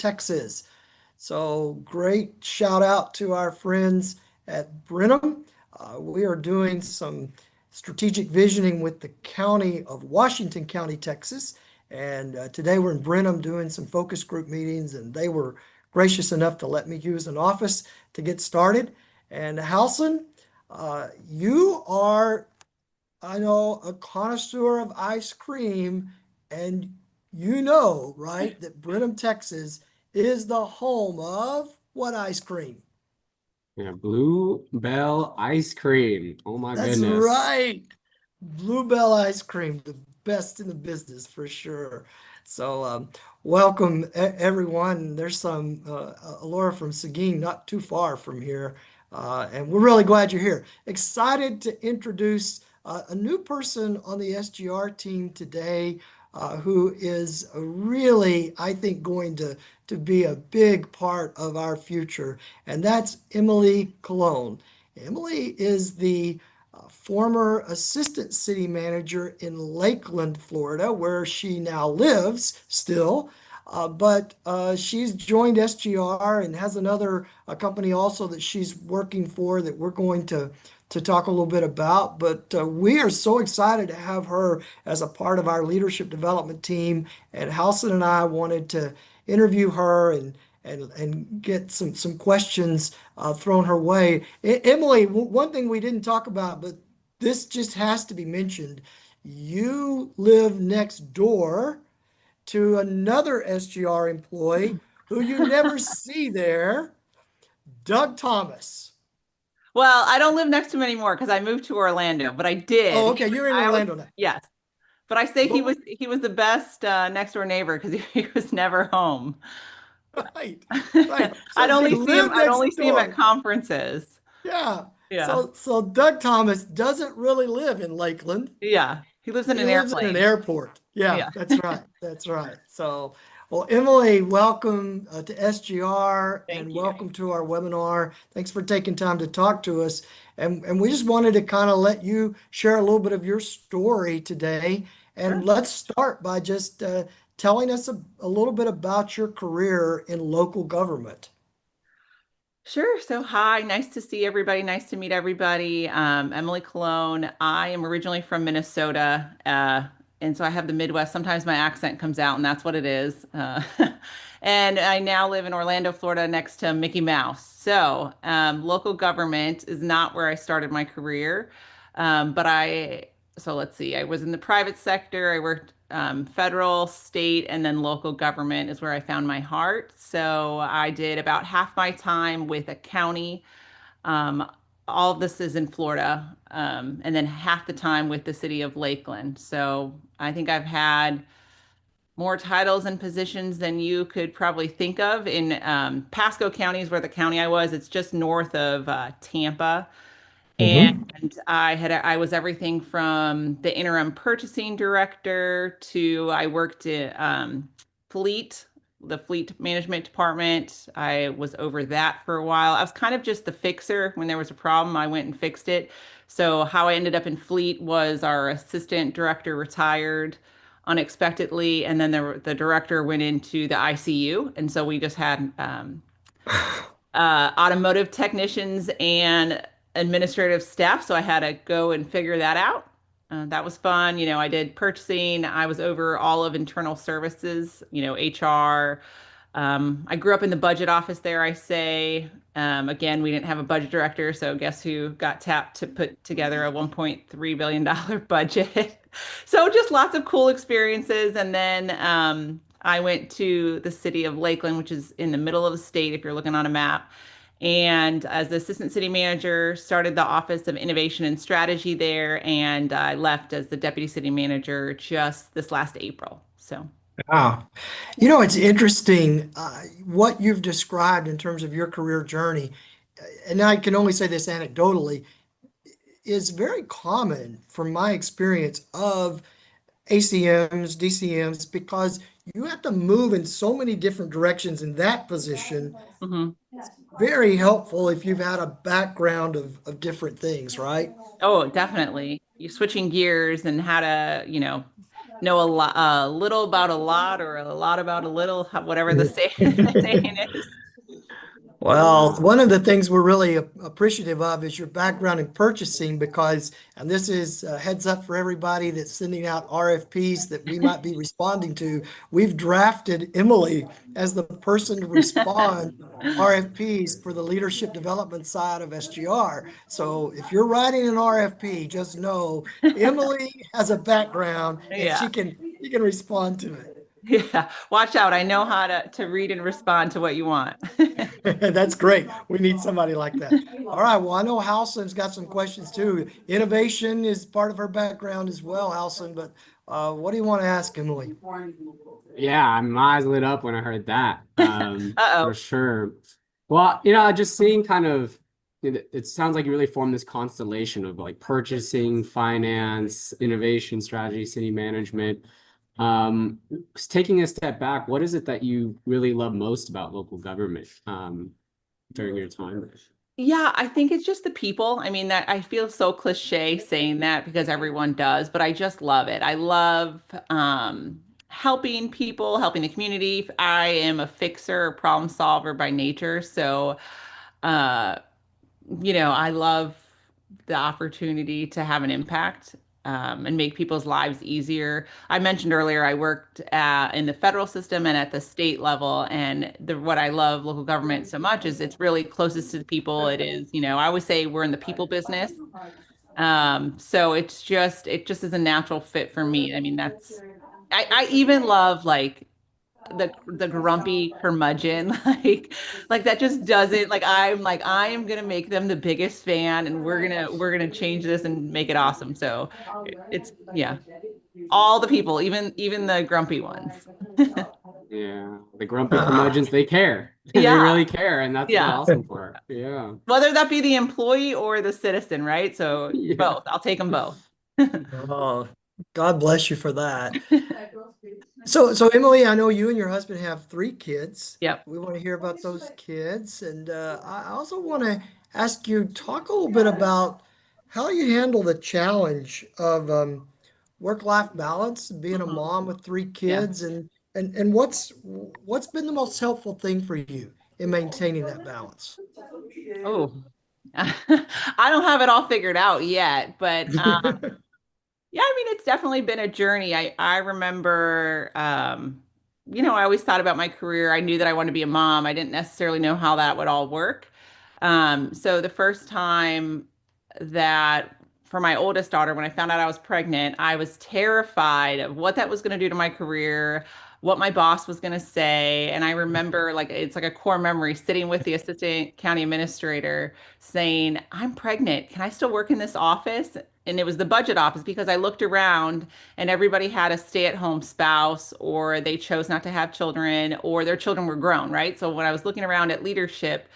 Texas. So great shout out to our friends at Brenham. We are doing some strategic visioning with the County of Washington County, Texas. And today we're in Brenham doing some focus group meetings, and they were gracious enough to let me use an office to get started. And Halson, you are, I know, a connoisseur of ice cream, and you know, right, that Brenham, Texas is the home of what ice cream? Yeah, Blue Bell ice cream. Oh my That's goodness. right. Bluebell ice cream, the best in the business for sure. So, welcome everyone. There's some Laura from Seguin, not too far from here, and we're really glad you're here. Excited to introduce a new person on the SGR team today, who is really, I think, going to be a big part of our future, and that's Emily Cologne. Emily is the former assistant city manager in Lakeland, Florida, where she now lives still. But she's joined SGR and has another company also that she's working for that we're going to talk a little bit about. But we are so excited to have her as a part of our leadership development team. And Halson and I wanted to interview her and get some questions thrown her way. Emily, one thing we didn't talk about, but this just has to be mentioned. You live next door to another SGR employee who you never see there, Doug Thomas. Well, I don't live next to him anymore because I moved to Orlando, but I did. Oh, okay, you're in I always, Orlando now. yes, but I say he But was he was the best next door neighbor because he was never home. right, right. So I'd she only see him. lived I'd only next see him at door. conferences. Yeah. Yeah, So Doug Thomas doesn't really live in Lakeland. yeah. He lives in He an lives in an airplane. airport. Yeah, Yeah, that's right. That's right. So, well, Emily, welcome to SGR thank and you. welcome to our webinar. Thanks for taking time to talk to us. And we just wanted to kind of let you share a little bit of your story today. And Sure. let's start by just telling us a little bit about your career in local government. Sure. So, hi, nice to see everybody. Nice to meet everybody. Emily Cologne. I am originally from Minnesota, and so I have the Midwest. Sometimes my accent comes out, and that's what it is. And I now live in Orlando, Florida, next to Mickey Mouse. So, local government is not where I started my career, but so let's see, I was in the private sector. I worked federal, state, and then local government is where I found my heart. So I did about half my time with a county. Um, all of this is in Florida, and then half the time with the city of Lakeland. So I think I've had more titles and positions than you could probably think of in Pasco County is where the county I was. It's just north of Tampa. Hmm. And I was everything from the interim purchasing director to I worked at fleet, the fleet management department. I was over that for a while. I was kind of just the fixer. When there was a problem, I went and fixed it. So how I ended up in fleet was our assistant director retired unexpectedly, and then the director went into the ICU, and so we just had automotive technicians and administrative staff. So I had to go and figure that out. That was fun. I did purchasing. I was over all of internal services, HR. I grew up in the budget office there, I say. Again, we didn't have a budget director, so guess who got tapped to put together a $1.3 billion budget? So just lots of cool experiences. And then I went to the city of Lakeland, which is in the middle of the state if you're looking on a map. And as the assistant city manager, started the Office of Innovation and Strategy there, and I left as the deputy city manager just this last April. So, Wow. You know, it's interesting what you've described in terms of your career journey, and I can only say this anecdotally, is very common from my experience of ACMs, DCMs, because you have to move in so many different directions in that position. mhm. Very helpful if you've had a background of different things, right? Oh, definitely. You're switching gears and how to, know a little about a lot or a lot about a little, whatever the saying is. Well, one of the things we're really appreciative of is your background in purchasing because, and this is a heads up for everybody that's sending out RFPs that we might be responding to. We've drafted Emily as the person to respond RFPs for the leadership development side of SGR. So if you're writing an RFP, just know Emily has a background and Yeah. she can respond to it. Yeah. Watch out. I know how to read and respond to what you want. That's great. We need somebody like that. All right. Well, I know Halson's got some questions too. Innovation is part of her background as well, Halson. But what do you want to ask Emily? Yeah, my eyes lit up when I heard that. For Uh-oh. sure. Well, just seeing kind of it sounds like you really formed this constellation of like purchasing, finance, innovation strategy, city management. Taking a step back, what is it that you really love most about local government during your time there? Yeah, I think it's just the people. I mean, that I feel so cliche saying that because everyone does, but I just love it. I love helping people, helping the community. I am a fixer, problem solver by nature. So, uh, I love the opportunity to have an impact and make people's lives easier. I mentioned earlier I worked in the federal system and at the state level, and what I love local government so much is it's really closest to the people. It is, I always say we're in the people business. So it just is a natural fit for me. I mean, I even love like the grumpy curmudgeon like that just doesn't like I am gonna make them the biggest fan and we're gonna change this and make it awesome. So it's yeah, all the people, even the grumpy ones. Yeah, the grumpy Ah, curmudgeons, they care. They Yeah, really care, and that's the yeah, awesome part. Yeah. whether that be the employee or the citizen, right? So Yeah. both, I'll take them both. oh, God bless you for that. So Emily, I know you and your husband have three kids. Yep. We want to hear about those kids, and I also want to ask you talk a little bit about how you handle the challenge of work-life balance, being a Mhm. mom with three Yeah. kids, and what's been the most helpful thing for you in maintaining that balance? Oh, I don't have it all figured out yet, but yeah, I mean, it's definitely been a journey. I remember, I always thought about my career. I knew that I wanted to be a mom. I didn't necessarily know how that would all work. So the first time that for my oldest daughter, when I found out I was pregnant, I was terrified of what that was going to do to my career, what my boss was going to say. And I remember like it's like a core memory sitting with the assistant county administrator saying, I'm pregnant. Can I still work in this office? And it was the budget office because I looked around and everybody had a stay-at-home spouse or they chose not to have children or their children were grown, right? So when I was looking around at leadership,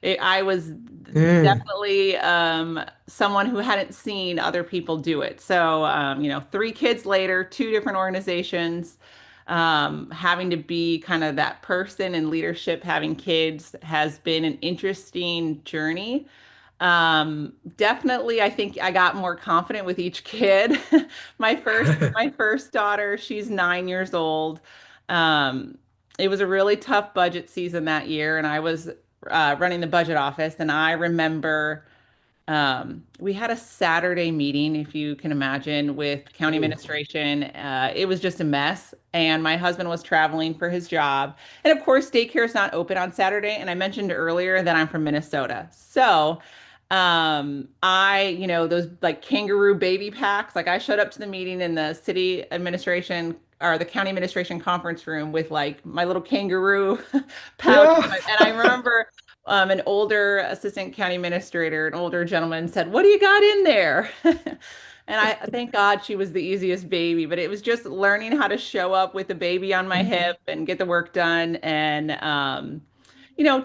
I was Mm. definitely someone who hadn't seen other people do it. So, three kids later, two different organizations, having to be kind of that person in leadership, having kids has been an interesting journey. Definitely, I think I got more confident with each kid. My first daughter, she's 9 years old. Um, it was a really tough budget season that year, and I was running the budget office, and I remember we had a Saturday meeting, if you can imagine, with county Ooh. administration. It was just a mess. And my husband was traveling for his job. And of course, daycare is not open on Saturday. And I mentioned earlier that I'm from Minnesota. So those like kangaroo baby packs, like I showed up to the meeting in the city administration or the county administration conference room with like my little kangaroo pouch. Yeah. And I remember an older assistant county administrator, an older gentleman said, "What do you got in there?" And I thank God she was the easiest baby, but it was just learning how to show up with the baby on my hip and get the work done and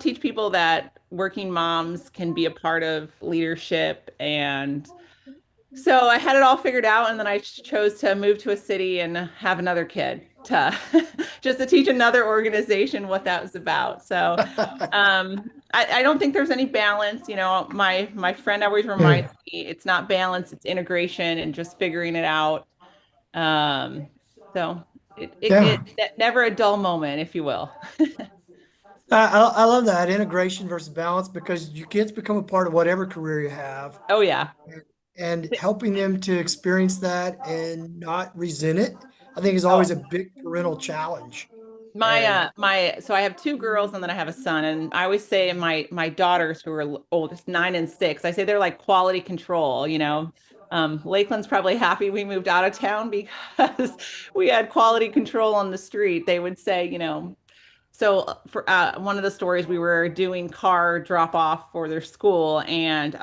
teach people that working moms can be a part of leadership. And so I had it all figured out, and then I chose to move to a city and have another kid to just to teach another organization what that was about. So I don't think there's any balance. My friend always reminds me it's not balance, it's integration and just figuring it out. Um, So Yeah. never a dull moment, if you will. I love that integration versus balance because your kids become a part of whatever career you have, Oh yeah. and helping them to experience that and not resent it, I think is Oh, always a big parental challenge. my And so I have two girls and then I have a son, and I always say my daughters who are oldest, 9 and 6, I say they're like quality control, you know. Lakeland's probably happy we moved out of town because we had quality control on the street. They would say, you know, so for one of the stories, we were doing car drop off for their school, and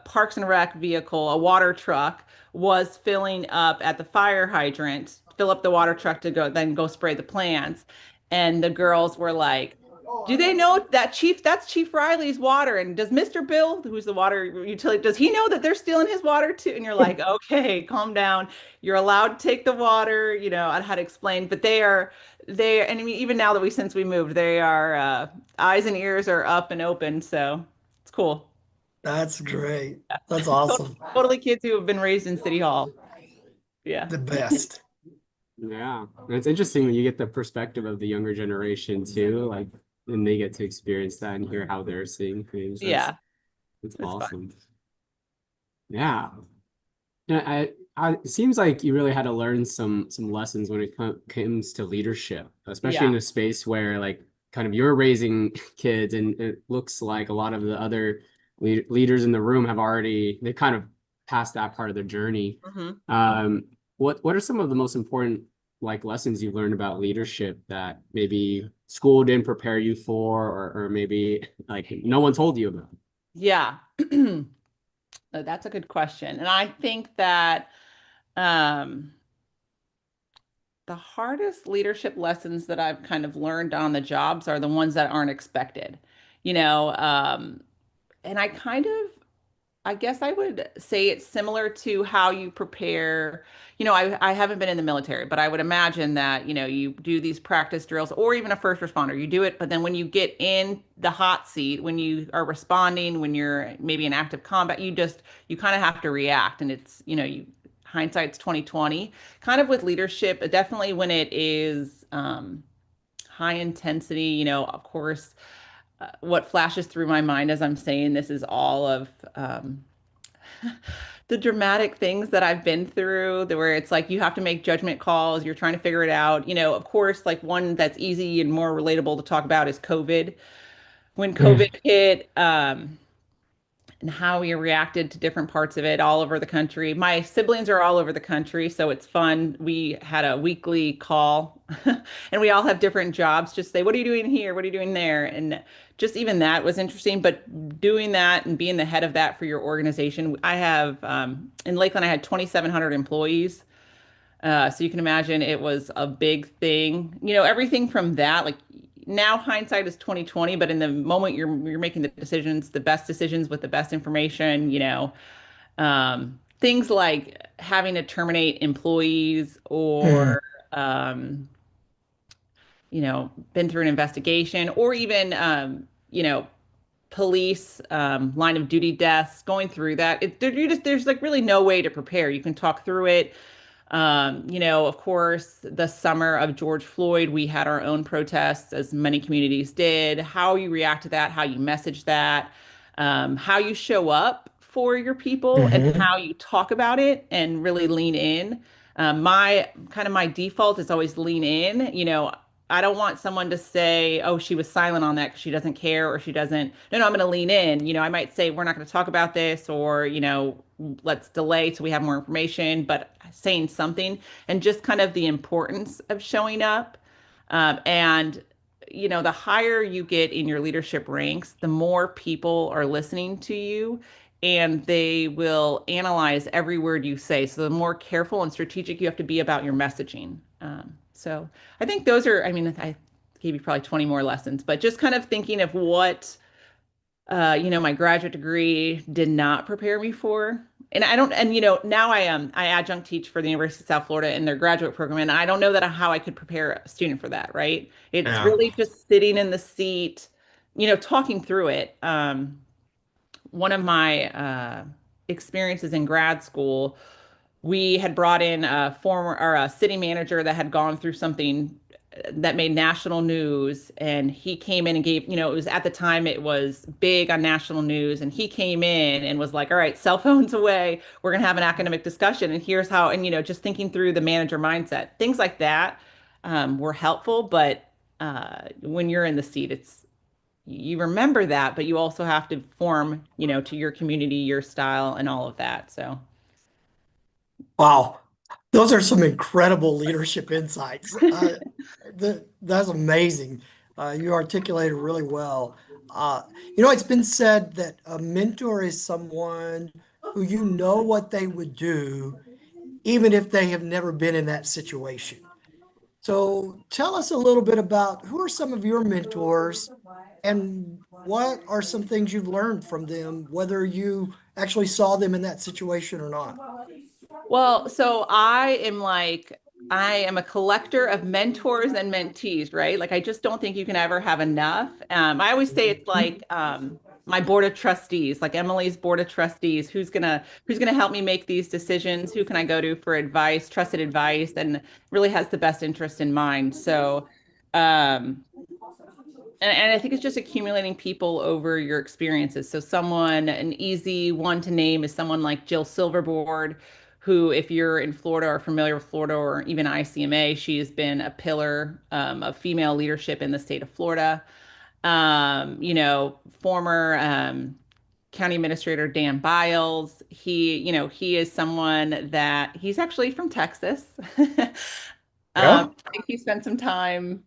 Parks and Rec vehicle, a water truck, was filling up at the fire hydrant, fill up the water truck to go then go spray the plants. And the girls were like, "Do they know that Chief? That's Chief Riley's water. And does Mr. Bill, who's the water utility, does he know that they're stealing his water too?" And you're like, "Okay, calm down. You're allowed to take the water." You know, I had to explain, but and I mean, even now that since we moved, they are eyes and ears are up and open, so it's cool. that's great. That's awesome. Totally kids who have been raised in City Hall. Yeah. The best. Yeah. And it's interesting when you get the perspective of the younger generation too, like, and they get to experience that and hear how they're seeing things. Yeah, That's it's fun. awesome. Yeah. Yeah, it seems like you really had to learn some lessons when it comes to leadership, especially Yeah. in a space where like kind of you're raising kids, and it looks like a lot of the other leaders in the room have already they kind of passed that part of their journey. Hmm. Um, what are some of the most important like lessons you've learned about leadership that maybe school didn't prepare you for, or maybe like no one told you about? Yeah. That's a good question. And I think that um, the hardest leadership lessons that I've kind of learned on the jobs are the ones that aren't expected. You know, and I guess I would say it's similar to how you prepare. You know, I haven't been in the military, but I would imagine that, you know, you do these practice drills or even a first responder, you do it, but then when you get in the hot seat, when you are responding, when you're maybe in active combat, you kind of have to react. And it's, you know, hindsight's 2020. Kind of with leadership, definitely when it is high intensity, you know, of course, what flashes through my mind as I'm saying this is all of the dramatic things that I've been through, where it's like you have to make judgment calls, you're trying to figure it out. You know, of course, like one that's easy and more relatable to talk about is COVID. When COVID Mm. hit, and how we reacted to different parts of it all over the country. My siblings are all over the country, so it's fun. We had a weekly call and we all have different jobs. Just say, what are you doing here? What are you doing there? And just even that was interesting. But doing that and being the head of that for your organization, I have in Lakeland, I had 2,700 employees. So you can imagine it was a big thing. You know, everything from that, like now hindsight is 2020, but in the moment you're making the decisions, the best decisions with the best information, you know, things like having to terminate employees Mm. or you know, been through an investigation or even you know, police line of duty deaths, going through that. There's like really no way to prepare. You can talk through it. You know, of course, the summer of George Floyd, we had our own protests, as many communities did. How you react to that, how you message that, how you show up for your people, and Hmm. how you talk about it and really lean in. My default is always lean in. You know, I don't want someone to say, "Oh, she was silent on that because she doesn't care or she doesn't." No, no, I'm going to lean in. You know, I might say, "We're not going to talk about this," or, you know, let's delay so we have more information, but saying something and just kind of the importance of showing up. And, you know, the higher you get in your leadership ranks, the more people are listening to you and they will analyze every word you say. So the more careful and strategic you have to be about your messaging. So I think those are, I mean, I gave you probably 20 more lessons, but just kind of thinking of what you know, my graduate degree did not prepare me for. And I don't, and you know, now I adjunct teach for the University of South Florida in their graduate program, and I don't know that how I could prepare a student for that, right? It's Yeah. really just sitting in the seat, you know, talking through it. One of my experiences in grad school, we had brought in a former or a city manager that had gone through something that made national news, and he came in and gave, it was at the time it was big on national news, and he came in and was like, all right, cell phones away, we're going to have an academic discussion, and here's how, and just thinking through the manager mindset, things like that were helpful. But when you're in the seat, you remember that, but you also have to form, to your community, your style, and all of that. So Wow, those are some incredible leadership insights. That's amazing. You articulated really well. Uh, it's been said that a mentor is someone who you know what they would do, even if they have never been in that situation. So tell us a little bit about who are some of your mentors and what are some things you've learned from them, whether you actually saw them in that situation or not. Well, so I am a collector of mentors and mentees, right? Like I just don't think you can ever have enough. I always say it's like my board of trustees, like Emily's board of trustees, who's gonna help me make these decisions, who can I go to for advice, trusted advice, and really has the best interest in mind. So um and I think it's just accumulating people over your experiences. So an easy one to name is someone like Jill Silverboard, who, if you're in Florida or familiar with Florida or even ICMA, she has been a pillar of female leadership in the state of Florida. Former County Administrator Dan Biles, he is someone that he's actually from Texas. Yeah. I think he spent some time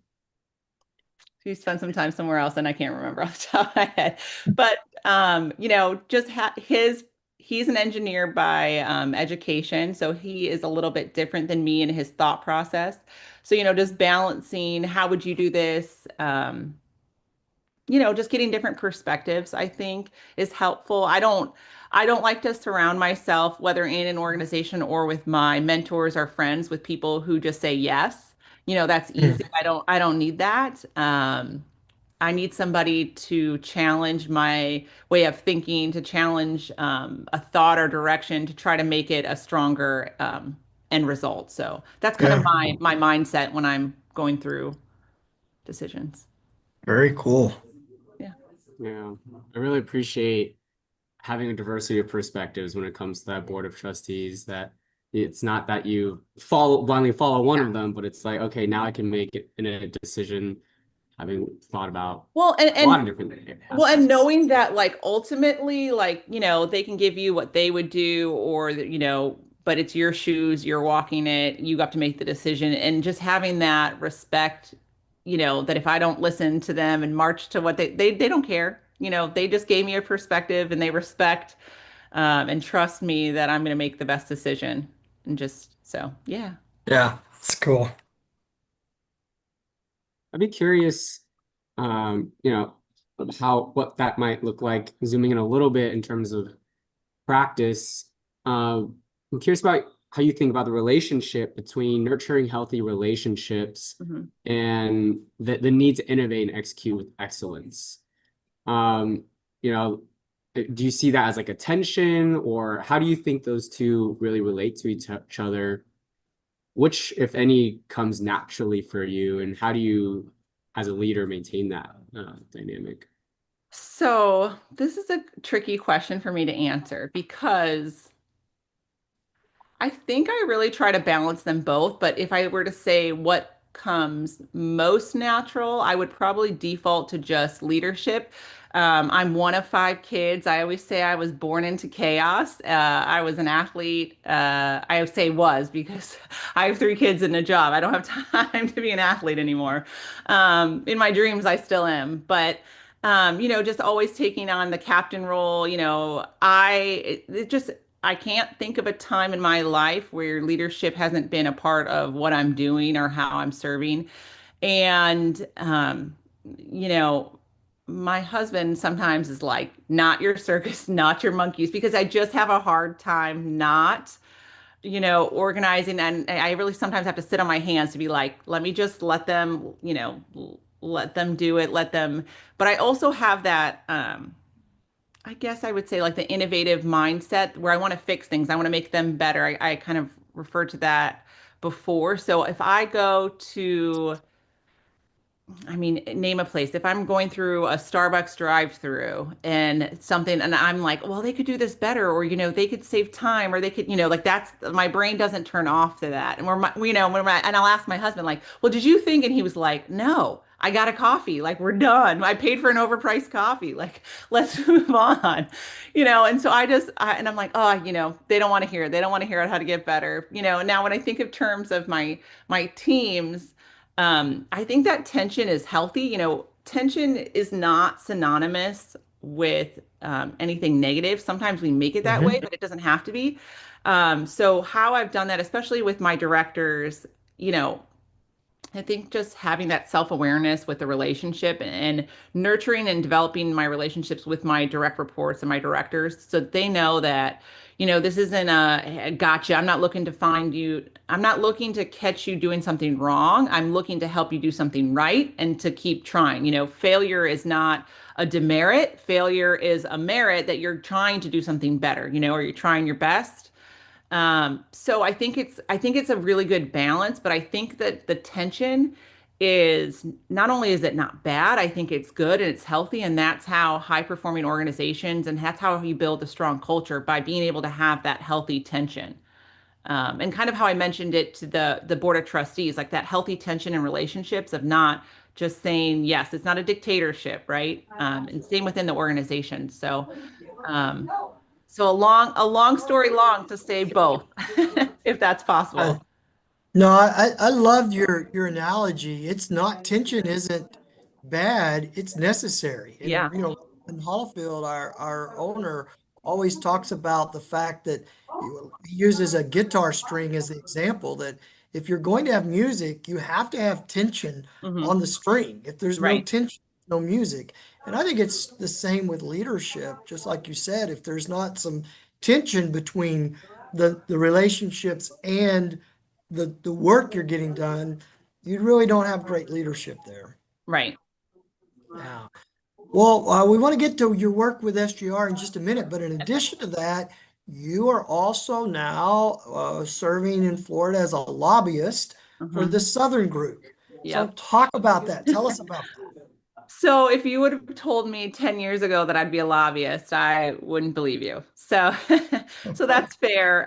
somewhere else, and I can't remember off the top of my head. But just he's an engineer by education, so he is a little bit different than me in his thought process. So, just balancing, how would you do this? Just getting different perspectives, I think, is helpful. I don't like to surround myself, whether in an organization or with my mentors or friends, with people who just say yes. That's easy. Mm. I don't need that. I need somebody to challenge my way of thinking, to challenge a thought or direction, to try to make it a stronger end result. So that's kind of Yeah. my mindset when I'm going through decisions. Very cool. Yeah. Yeah, I really appreciate having a diversity of perspectives when it comes to that board of trustees, that it's not that you blindly follow one of them, but it's like, okay, now I can make it in a decision having thought about Well, and, a lot and of different Well, and aspects. knowing that, like, ultimately, like, they can give you what they would do, or, but it's your shoes, you're walking it, you have to make the decision. And just having that respect, that if I don't listen to them and march to what they don't care, they just gave me a perspective, and they respect and trust me that I'm going to make the best decision. And just so, yeah. Yeah, it's cool. I'd be curious, of what that might look like, zooming in a little bit in terms of practice. I'm curious about how you think about the relationship between nurturing healthy relationships Mhm. and the need to innovate and execute with excellence. Um, you know, do you see that as like a tension, or how do you think those two really relate to each other? Which, if any, comes naturally for you, and how do you, as a leader, maintain that dynamic? So this is a tricky question for me to answer because I think I really try to balance them both, but if I were to say what comes most natural, I would probably default to just leadership. I'm one of five kids. I always say I was born into chaos. I was an athlete. I say was because I have three kids and a job. I don't have time to be an athlete anymore. In my dreams, I still am, but just always taking on the captain role. It just I can't think of a time in my life where leadership hasn't been a part of what I'm doing or how I'm serving. And, you know, my husband sometimes is like, not your circus, not your monkeys, because I just have a hard time not, organizing. And I really sometimes have to sit on my hands to be like, let me just let them, let them do it, let them. But I also have that, I guess I would say like the innovative mindset where I want to fix things. I want to make them better. I kind of referred to that before. So if I go to I mean, name a place. If I'm going through a Starbucks drive-through and something, and I'm like, well, they could do this better, or they could save time, or they could, like that's my brain doesn't turn off to that. And and I'll ask my husband, like, well, did you think? And he was like, no, I got a coffee. Like, we're done. I paid for an overpriced coffee. Like, let's move on, And so and I'm like, oh, they don't want to hear it. They don't want to hear how to get better, Now, when I think of terms of my teams. I think that tension is healthy. Tension is not synonymous with anything negative. Sometimes we make it that way, Mhm. but it doesn't have to be. So how I've done that, especially with my directors, you know, I think just having that self-awareness with the relationship and nurturing and developing my relationships with my direct reports and my directors so they know that, this isn't a gotcha. I'm not looking to find you. I'm not looking to catch you doing something wrong. I'm looking to help you do something right and to keep trying. Failure is not a demerit. Failure is a merit that you're trying to do something better, or you're trying your best. So I think it's a really good balance, but I think that the tension is not only is it not bad, I think it's good and it's healthy, and that's how high performing organizations and that's how you build a strong culture by being able to have that healthy tension. And kind of how I mentioned it to the board of trustees, like that healthy tension in relationships of not just saying yes, it's not a dictatorship, right? And same within the organization. Um, so a long story long to say both, if that's possible. No, I loved your analogy. It's not tension isn't bad, it's necessary. And Yeah. in Hallfield, our owner always talks about the fact that he uses a guitar string as the example that if you're going to have music, you have to have tension Hmm. on the string. If there's no Right. tension, no music. And I think it's the same with leadership, just like you said, if there's not some tension between the relationships and the work you're getting done, you really don't have great leadership there. Right. Yeah. Well, we want to get to your work with SGR in just a minute, but in addition to that, you are also now serving in Florida as a lobbyist for Hmm. the Southern Group. So Yep. talk about that. Tell us about So if you would have told me 10 years ago that I'd be a lobbyist, I wouldn't believe you. So so that. that's fair.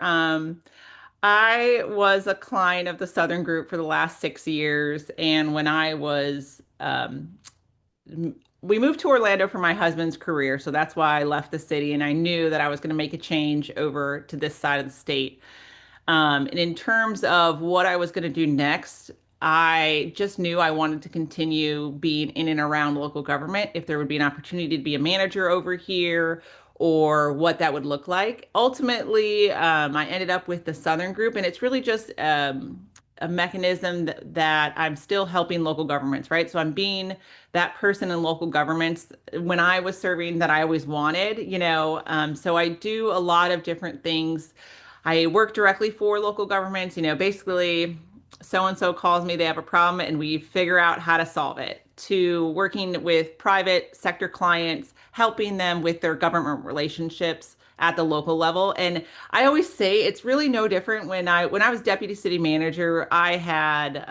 I was a client of the Southern Group for the last 6 years, and when I was we moved to Orlando for my husband's career, so that's why I left the city, and I knew that I was going to make a change over to this side of the state. And in terms of what I was going to do next, I just knew I wanted to continue being in and around local government. If there would be an opportunity to be a manager over here or what that would look like. Ultimately, I ended up with the Southern Group, and it's really just a mechanism that I'm still helping local governments, right? So I'm being that person in local governments when I was serving that I always wanted, So I do a lot of different things. I work directly for local governments, basically so and so calls me, they have a problem, and we figure out how to solve it, to working with private sector clients, helping them with their government relationships at the local level. And I always say it's really no different when I was deputy city manager, I had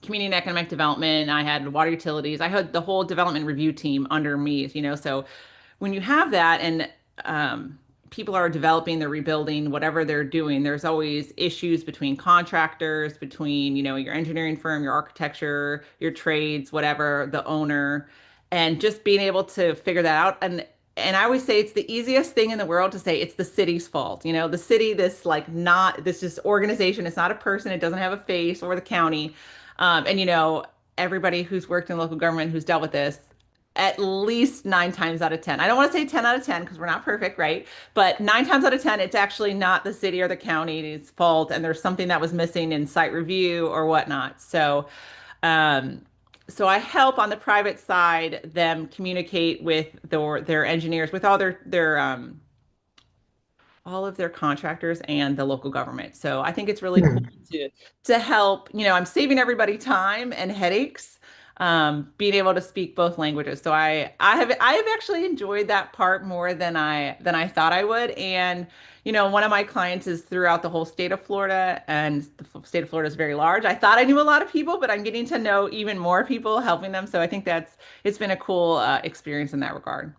community and economic development, I had water utilities, I had the whole development review team under me, So when you have that and people are developing, they're rebuilding, whatever they're doing, there's always issues between contractors, between, your engineering firm, your architecture, your trades, whatever, the owner, and just being able to figure that out. And I always say it's the easiest thing in the world to say it's the city's fault. The city, this like not this is organization, it's not a person, it doesn't have a face, or the county. And everybody who's worked in local government who's dealt with this, at least 9 times out of 10. I don't want to say 10 out of 10 because we're not perfect, right? But 9 times out of 10, it's actually not the city or the county's fault, and there's something that was missing in site review or whatnot. Um, so I help on the private side them communicate with their engineers, with all of their contractors and the local government. So I think it's really cool Hmm. to help. I'm saving everybody time and headaches. being able to speak both languages. So I have actually enjoyed that part more than I thought I would. And one of my clients is throughout the whole state of Florida, and the state of Florida is very large. I thought I knew a lot of people, but I'm getting to know even more people, helping them. So I think it's been a cool experience in that regard.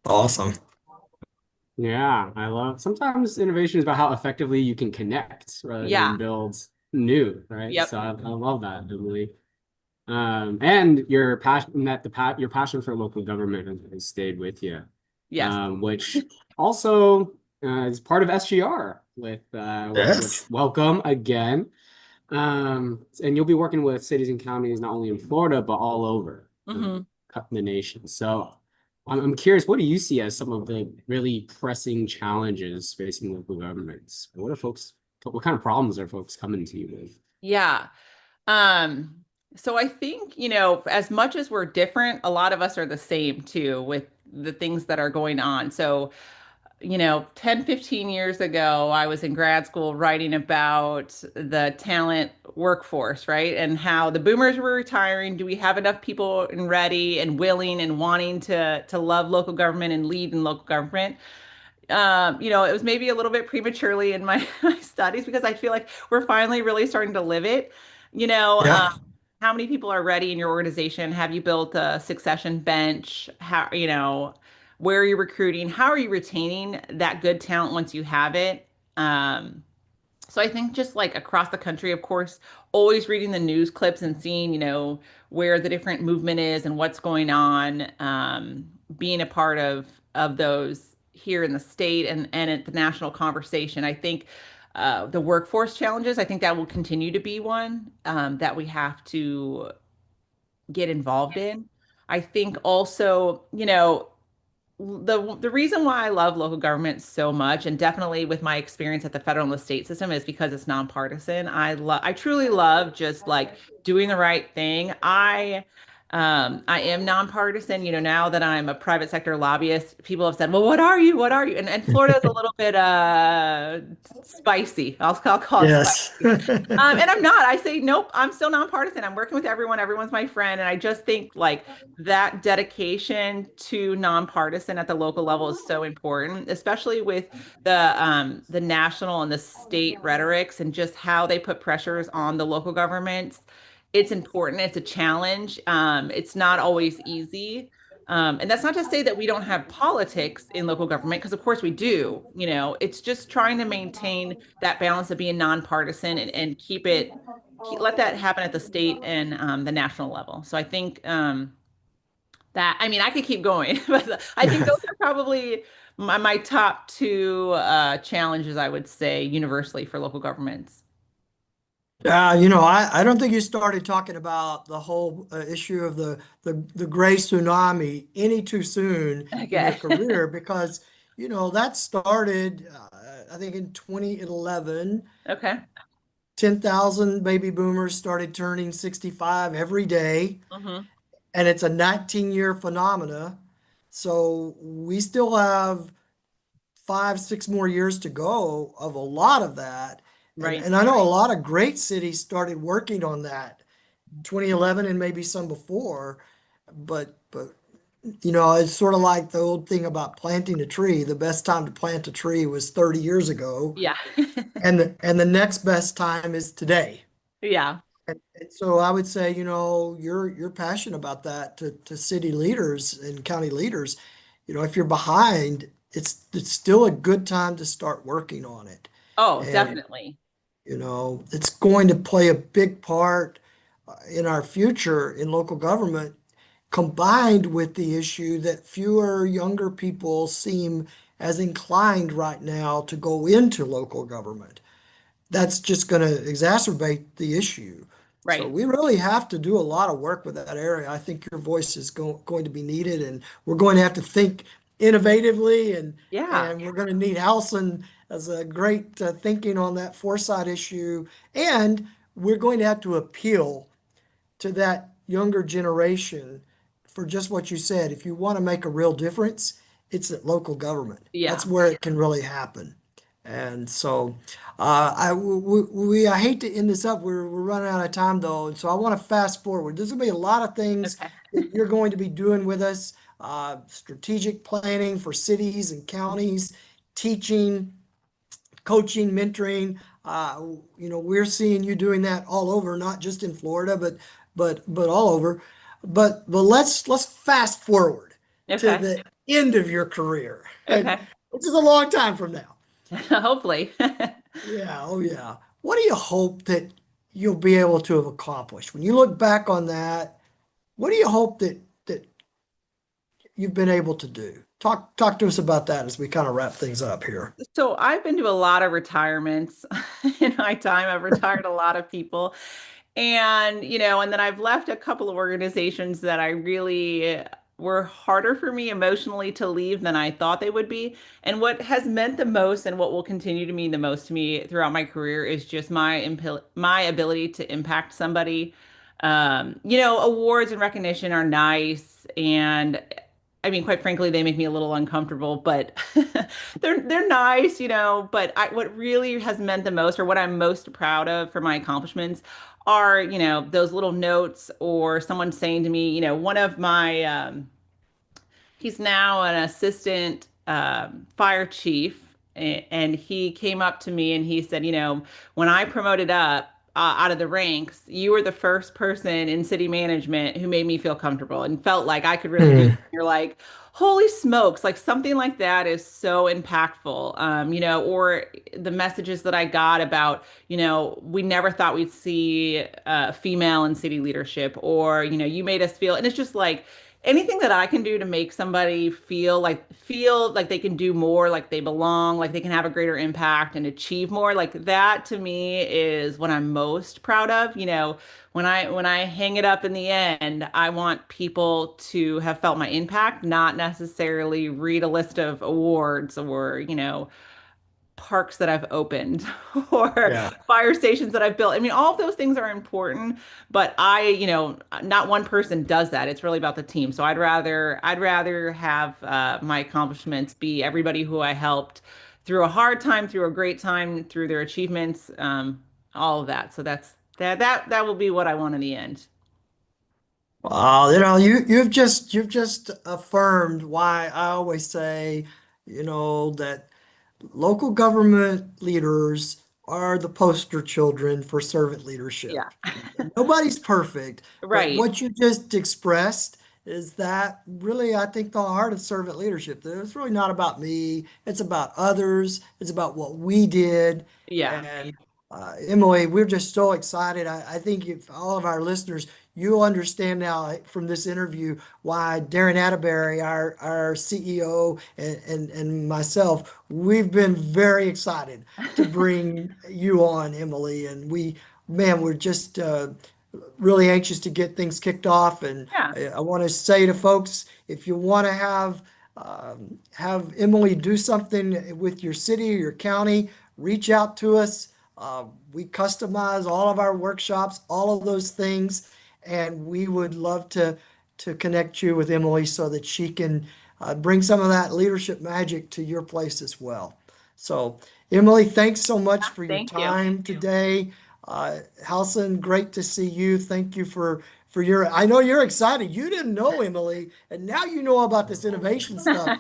Awesome. Yeah, I love sometimes innovation is about how effectively you can connect rather than Yeah. build new, right? Yep. So I love that, Emily. And your passion that your passion for local government has stayed with you, Yes. which also is part of SGR which Yes. welcome again. And you'll be working with cities and counties not only in Florida but all over Hmm. the nation. So I'm curious, what do you see as some of the really pressing challenges facing local governments? What kind of problems are folks coming to you with? Yeah. Um, so I think, as much as we're different, a lot of us are the same too with the things that are going on. So 10, 15 years ago, I was in grad school writing about the talent workforce, right? And how the boomers were retiring. Do we have enough people and ready and willing and wanting to love local government and lead in local government? It was maybe a little bit prematurely in my, my studies because I feel like we're finally really starting to live it. You know, um, Yeah. how many people are ready in your organization? Have you built a succession bench? Where are you recruiting? How are you retaining that good talent once you have it? So I think just like across the country, of course, always reading the news clips and seeing, where the different movement is and what's going on, being a part of those here in the state and at the national conversation. I think the workforce challenges, I think that will continue to be one that we have to get involved in. I think also, the reason why I love local government so much, and definitely with my experience at the federal and the state system, is because it's nonpartisan. I truly love just like doing the right thing. I am nonpartisan. Now that I'm a private sector lobbyist, people have said, "Well, what are you? What are you?" And Florida is a little bit spicy. I'll call it Yes. spicy. And I'm not. I say, nope, I'm still nonpartisan. I'm working with everyone. Everyone's my friend. And I just think like that dedication to nonpartisan at the local level is so important, especially with the national and the state rhetorics and just how they put pressures on the local governments. It's important. It's a challenge. It's not always easy. And that's not to say that we don't have politics in local government, because of course we do. It's just trying to maintain that balance of being nonpartisan and let that happen at the state and the national level. So I think I mean, I could keep going, but I think those are probably my top two challenges, I would say, universally for local governments. I don't think you started talking about the whole issue of the gray tsunami any too soon in your Okay. career because, that started, I think in 2011, Okay. 10,000 baby boomers started turning 65 every day, Hmm. and it's a 19-year phenomena. So we still have 5, 6 more years to go of a lot of that. And, Right. and I know a lot of great cities started working on that 2011 and maybe some before, but it's sort of like the old thing about planting a tree. The best time to plant a tree was 30 years ago, Yeah. and the next best time is today. Yeah. And so I would say, you're passionate about that to city leaders and county leaders. If you're behind, it's still a good time to start working on it. Oh, And definitely. it's going to play a big part in our future in local government, combined with the issue that fewer younger people seem as inclined right now to go into local government. That's just going to exacerbate the issue. So Right. we really have to do a lot of work with that area. I think your voice is going to be needed, and we're going to have to think innovatively, and Yeah. and we're going to need Allison as a great thinking on that foresight issue, and we're going to have to appeal to that younger generation for just what you said. If you want to make a real difference, it's at local government. Yeah. That's where it can really happen. And so I hate to end this up. We're running out of time though. And so I want to fast forward. There's going to be a lot of things Okay. that you're going to be doing with us. Strategic planning for cities and counties, teaching, coaching, mentoring. We're seeing you doing that all over, not just in Florida, but all over. But let's fast forward to Okay. the end of your career, and Okay. which is a long time from now. Hopefully. Yeah, oh yeah. What do you hope that you'll be able to have accomplished when you look back on that? What do you hope that you've been able to do? Talk to us about that as we kind of wrap things up here. So I've been to a lot of retirements in my time. I've retired a lot of people. And, and then I've left a couple of organizations that I really were harder for me emotionally to leave than I thought they would be. And what has meant the most and what will continue to mean the most to me throughout my career is just my ability to impact somebody. Awards and recognition are nice, and I mean, quite frankly, they make me a little uncomfortable, but they're nice, But what really has meant the most, or what I'm most proud of for my accomplishments, are those little notes or someone saying to me, one of my he's now an assistant fire chief, and he came up to me and he said, when I promoted up out of the ranks, you were the first person in city management who made me feel comfortable and felt like I could really do it. Hmm. You're like, holy smokes, like something like that is so impactful. Or the messages that I got about, we never thought we'd see female in city leadership, or, you made us feel, and it's just like, anything that I can do to make somebody feel like they can do more, like they belong, like they can have a greater impact and achieve more, like that to me is what I'm most proud of. When I hang it up in the end, I want people to have felt my impact, not necessarily read a list of awards or, parks that I've opened or Yeah. fire stations that I've built. I mean, all of those things are important, but not one person does that. It's really about the team. So I'd rather have my accomplishments be everybody who I helped through a hard time, through a great time, through their achievements, all of that. So that will be what I want in the end. You've just affirmed why I always say, that local government leaders are the poster children for servant Yeah. leadership. Nobody's perfect, but Right. what you just expressed is that really, I think, the heart of servant leadership. It's really not about me, it's about others, it's about what we did. Yeah. And Emily, we're just so excited. I think if all of our listeners, you'll understand now from this interview why Darren Atterbury, our CEO, and myself, we've been very excited to bring you on, Emily. And man, we're just really anxious to get things kicked off. And Yeah. I want to say to folks, if you want to have Emily do something with your city or your county, reach out to us. We customize all of our workshops, all of those things, and we would love to connect you with Emily so that she can bring some of that leadership magic to your place as well. So, Emily, thanks so much for your Thank you. time today. Halson, great to see you. Thank you for your. I know you're excited. You didn't know Emily, and now you know about this innovation stuff.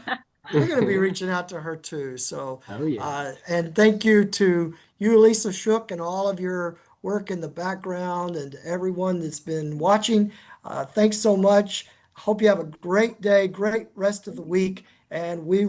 You're going to be reaching out to her too. So, Oh yeah. and thank you to you, Lisa Shook, and all of your work in the background, and to everyone that's been watching. Thanks so much. Hope you have a great day, great rest of the week, and we